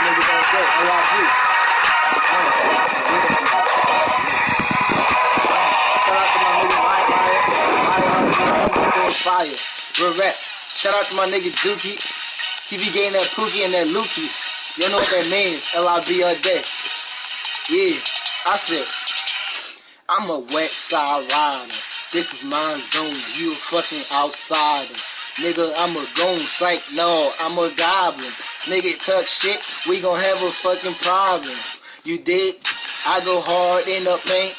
niggas on set. LIB. Shout out to my nigga Ryan. Fire. Real rap. Shout out to my nigga Dookie. He be getting that Pookie and that Lukey's. You know what that means. LIB all day. Yeah. I said, I'm a wet side rider. This is my zone. You a fucking outsider. Nigga, I'm a gone psych. No, I'm a goblin. Nigga, talk shit. We gon' have a fucking problem. You dig? I go hard in the paint.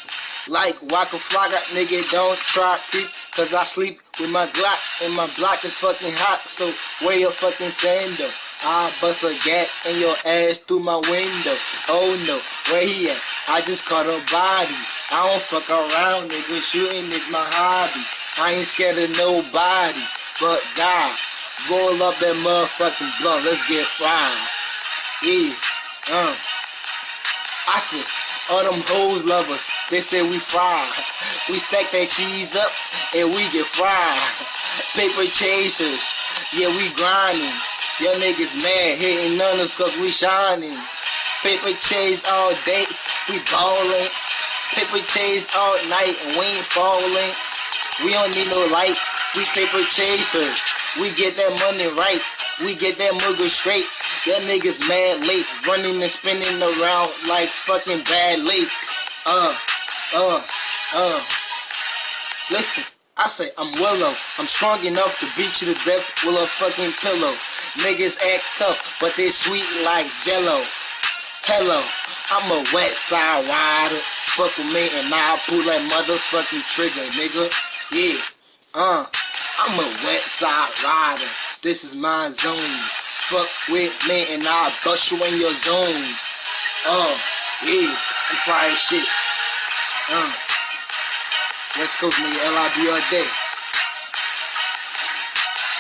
Like Waka Flocka. Nigga, don't try creep. Cause I sleep with my Glock. And my block is fucking hot. So wear your fucking sandal. I bust a gap in your ass through my window. Oh no, where he at? I just caught a body. I don't fuck around, nigga. Shooting is my hobby. I ain't scared of nobody but God. Roll up that motherfucking blunt. Let's get fried. Yeah. I said, all them hoes love us. They say we fried. We stack that cheese up and we get fried. Paper chasers. Yeah, we grinding. Your niggas mad, hitting on us cause we shining. Paper chase all day, we ballin'. Paper chase all night and we ain't falling. We don't need no light, we paper chasers. We get that money right, we get that mugger straight. Your niggas mad late, running and spinning around like fucking bad late. Listen, I say I'm Willow. I'm strong enough to beat you to death with a fucking pillow. Niggas act tough, but they sweet like Jello. Hello, I'm a wet side rider. Fuck with me and I'll pull that motherfucking trigger, nigga. Yeah, I'm a wet side rider. This is my zone. Fuck with me and I'll bust you in your zone. Yeah, I'm fire shit. West Coast nigga, LIB all day.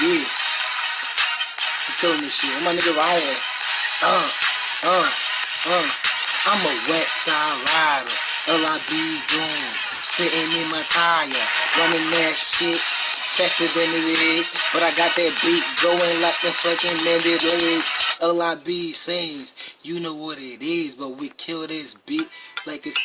Yeah. I'm killing this shit. My nigga Ryan. I'm a wet side rider. LIB doom. Sitting in my tire. Running that shit faster than it is. But I got that beat going like the fucking mended legs. LIB sings. You know what it is. But we kill this beat like it's